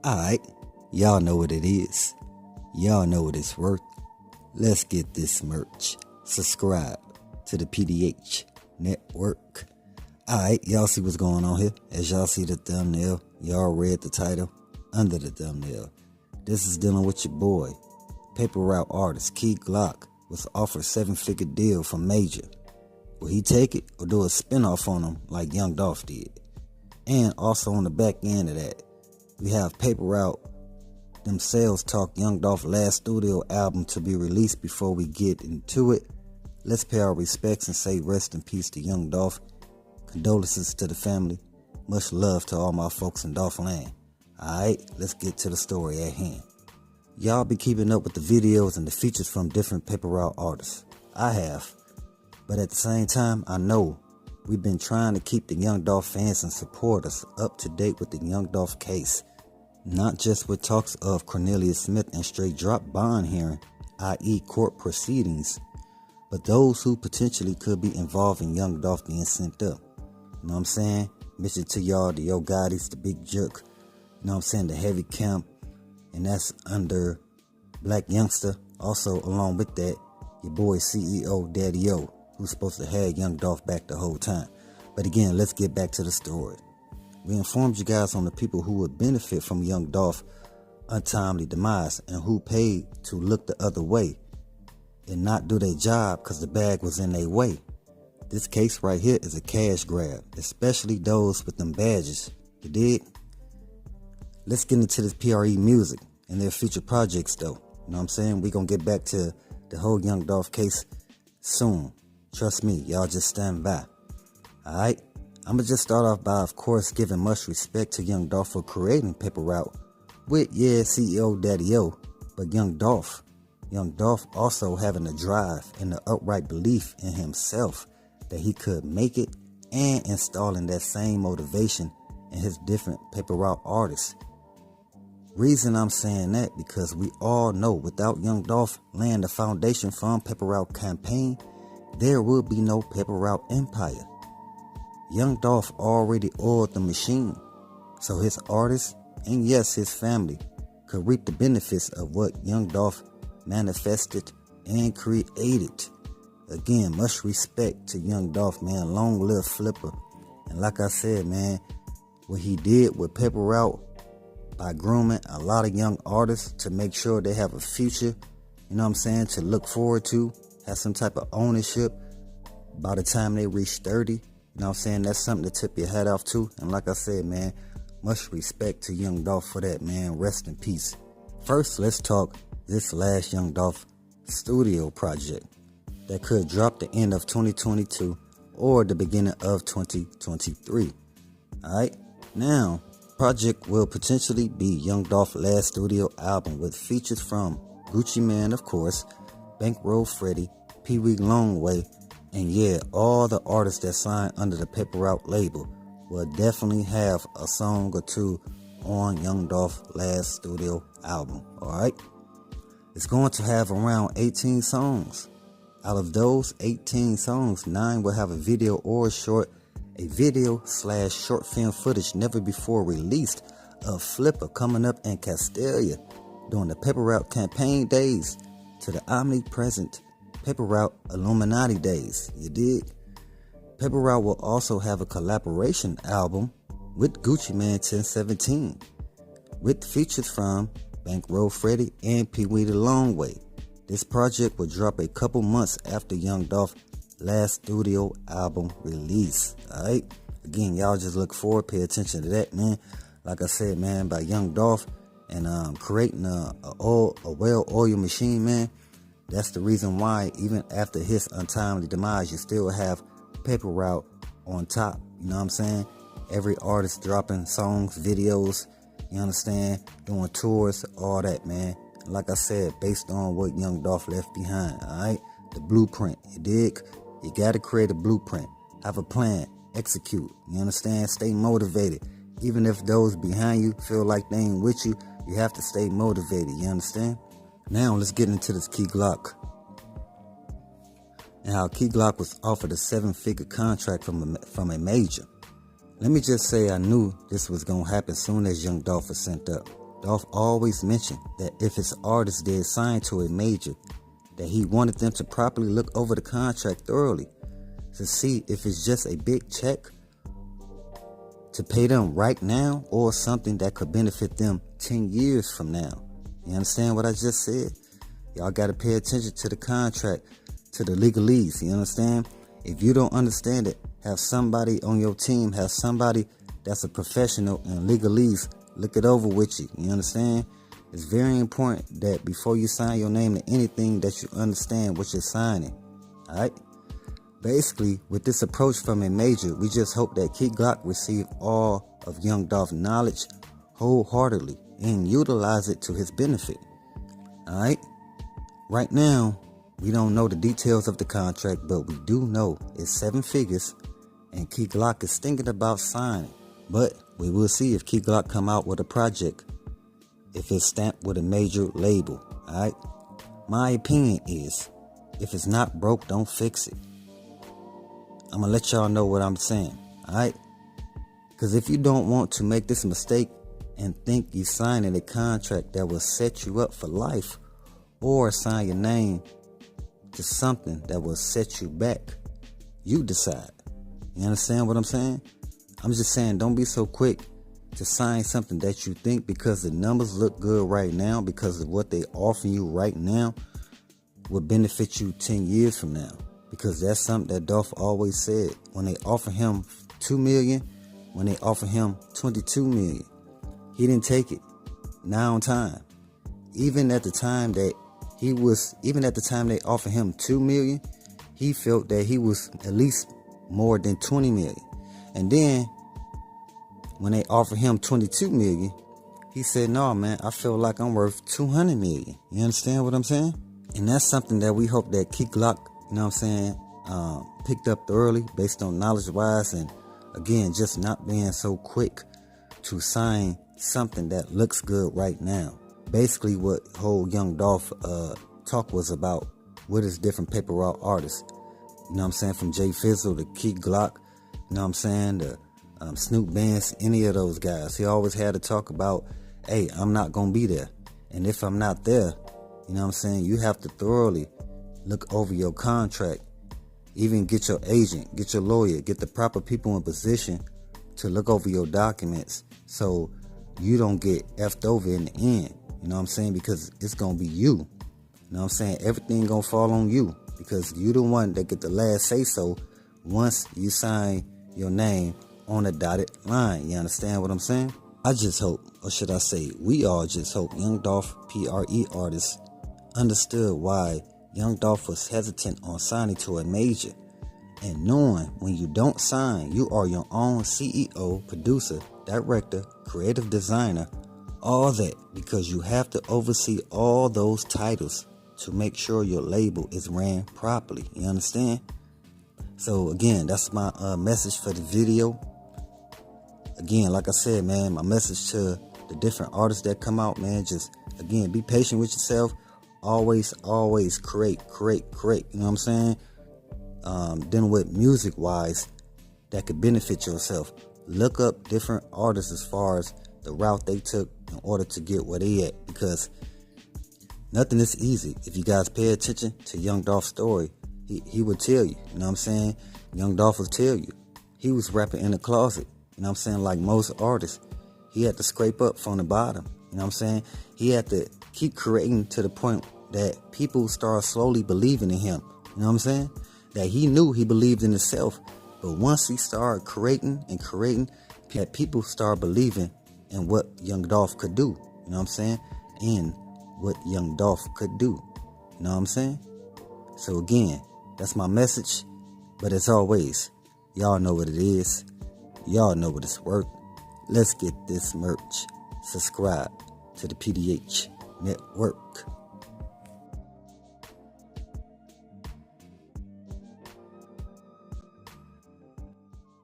Alright, y'all know what it is. Y'all know what it's worth. Let's get this merch. Subscribe to the PDH Network. Alright, y'all see what's going on here. As y'all see the thumbnail, y'all read the title under the thumbnail. This is dealing with your boy, paper route artist KeyGlock was offered a 7-figure deal from Major. Will he take it or do a spinoff on him like Young Dolph did? And also on the back end of that, we have paper route themselves talk Young Dolph Last Studio album to be released. Before we get into it, let's pay our respects and say rest in peace to Young Dolph. Condolences to the family. Much love to all my folks in Dolph land. Alright, let's get to the story at hand. Y'all be keeping up with the videos and the features from different paper route artists. I have. But at the same time, I know we've been trying to keep the Young Dolph fans and supporters up to date with the Young Dolph case. Not just with talks of Cornelius Smith and straight drop bond hearing, i.e. court proceedings, but those who potentially could be involved in Young Dolph being sent up. You know what I'm saying? Mission to y'all, the Yo Gottis, the Big Jerk, you know what I'm saying, the Heavy Camp, and that's under Black Youngster. Also, along with that, your boy CEO Daddy O, who's supposed to have Young Dolph back the whole time. But again, let's get back to the story. We informed you guys on the people who would benefit from Young Dolph untimely demise and who paid to look the other way and not do their job because the bag was in their way. This case right here is a cash grab, especially those with them badges. You dig? Let's get into this PRE music and their future projects though. You know what I'm saying? We're going to get back to the whole Young Dolph case soon. Trust me, y'all just stand by. Alright? I'm going to just start off by, of course, giving much respect to Young Dolph for creating paper route with, CEO Daddy O, but Young Dolph also having a drive and the upright belief in himself that he could make it and installing that same motivation in his different paper route artists. Reason I'm saying that because we all know without Young Dolph laying the foundation from paper route campaign, there will be no paper route empire. Young Dolph already oiled the machine, so his artists and yes, his family could reap the benefits of what Young Dolph manifested and created. Again, much respect to Young Dolph, man. Long live Flipper. And like I said, man, what he did with paper route by grooming a lot of young artists to make sure they have a future, you know what I'm saying, to look forward to, have some type of ownership by the time they reach 30. You know what I'm saying? That's something to tip your hat off to. And like I said, man, much respect to Young Dolph for that, man. Rest in peace. First, let's talk this last Young Dolph studio project that could drop the end of 2022 or the beginning of 2023. Alright? Now, project will potentially be Young Dolph Last Studio album with features from Gucci Mane, of course, Bankroll Freddie, Pee Wee Longway, and yeah, all the artists that signed under the paper route label will definitely have a song or two on Young Dolph Last Studio album. Alright? It's going to have around 18 songs. Out of those 18 songs, 9 will have a video or a video/short film footage never before released of Flipper coming up in Castelia during the paper route campaign days to the omnipresent paper route Illuminati days. You dig? Paper route will also have a collaboration album with Gucci Mane 1017 with features from Bankroll Freddie and Pee Wee the Longway. This project will drop a couple months after Young Dolph Last Studio album release. Alright? Again, y'all just look forward, pay attention to that, man. Like I said, man, by Young Dolph and creating a well-oiled machine, man. That's the reason why even after his untimely demise, you still have paper route on top. You know what I'm saying? Every artist dropping songs, videos, you understand, doing tours, all that, man. Like I said, based on what Young Dolph left behind, alright? The blueprint, you dig? You gotta create a blueprint, have a plan, execute, you understand? Stay motivated. Even if those behind you feel like they ain't with you, you have to stay motivated, you understand? Now let's get into this KeyGlock and how KeyGlock was offered a 7-figure contract from a major. Let me just say I knew this was gonna happen soon as Young Dolph was sent up. Dolph always mentioned that if his artists did sign to a major, that he wanted them to properly look over the contract thoroughly to see if it's just a big check to pay them right now or something that could benefit them 10 years from now. You understand what I just said? Y'all got to pay attention to the contract, to the legalese. You understand? If you don't understand it, have somebody on your team, have somebody that's a professional in legalese look it over with you. You understand? It's very important that before you sign your name to anything that you understand what you're signing. Alright? Basically, with this approach from a major, we just hope that KeyGlock receive all of Young Dolph's knowledge wholeheartedly and utilize it to his benefit. Alright? Right now, we don't know the details of the contract, but we do know it's 7 figures and KeyGlock is thinking about signing. But we will see if KeyGlock come out with a project, if it's stamped with a major label. Alright? My opinion is, if it's not broke, don't fix it. I'm going to let y'all know what I'm saying. Alright? Because if you don't want to make this mistake and think you signing a contract that will set you up for life, or sign your name to something that will set you back, you decide. You understand what I'm saying? I'm just saying, don't be so quick to sign something that you think because the numbers look good right now, because of what they offer you right now, will benefit you 10 years from now. Because that's something that Dolph always said. When they offer him $2 million, when they offer him $22 million, he didn't take it. Now on time. Even at the time they offered him $2 million, he felt that he was at least more than $20 million. And then when they offered him $22 million, he said, no, man, I feel like I'm worth $200 million. You understand what I'm saying? And that's something that we hope that KeyGlock, you know what I'm saying, picked up thoroughly based on knowledge-wise, and again, just not being so quick to sign something that looks good right now. Basically, what whole Young Dolph talk was about with his different paper route artists. You know what I'm saying? From Jay Fizzle to KeyGlock, you know what I'm saying? The Snoop Bands, any of those guys. He always had to talk about, hey, I'm not going to be there. And if I'm not there, you know what I'm saying? You have to thoroughly look over your contract. Even get your agent, get your lawyer, get the proper people in position to look over your documents so you don't get effed over in the end. You know what I'm saying? Because it's going to be you. You know what I'm saying? Everything going to fall on you because you the one that get the last say so once you sign your name on a dotted line. You understand what I'm saying? I just hope, or should I say, we all just hope Young Dolph PRE artists understood why Young Dolph was hesitant on signing to a major, and knowing when you don't sign, you are your own CEO, producer, director, creative designer, all that, because you have to oversee all those titles to make sure your label is ran properly. You understand? So again, that's my message for the video. Again, like I said, man, my message to the different artists that come out, man, just again, be patient with yourself. Always create. You know what I'm saying? Dealing with music wise that could benefit yourself. Look up different artists as far as the route they took in order to get where they at, because nothing is easy. If you guys pay attention to Young Dolph's story, he would tell you, you know what I'm saying? Young Dolph will tell you. He was rapping in the closet, you know what I'm saying? Like most artists, he had to scrape up from the bottom, you know what I'm saying? He had to keep creating to the point that people start slowly believing in him, you know what I'm saying? That he knew he believed in himself, but once he started creating, that people start believing in what Young Dolph could do, you know what I'm saying? And what Young Dolph could do, you know what I'm saying? So again, that's my message. But as always, y'all know what it is. Y'all know what it's worth. Let's get this merch. Subscribe to the PDH Network.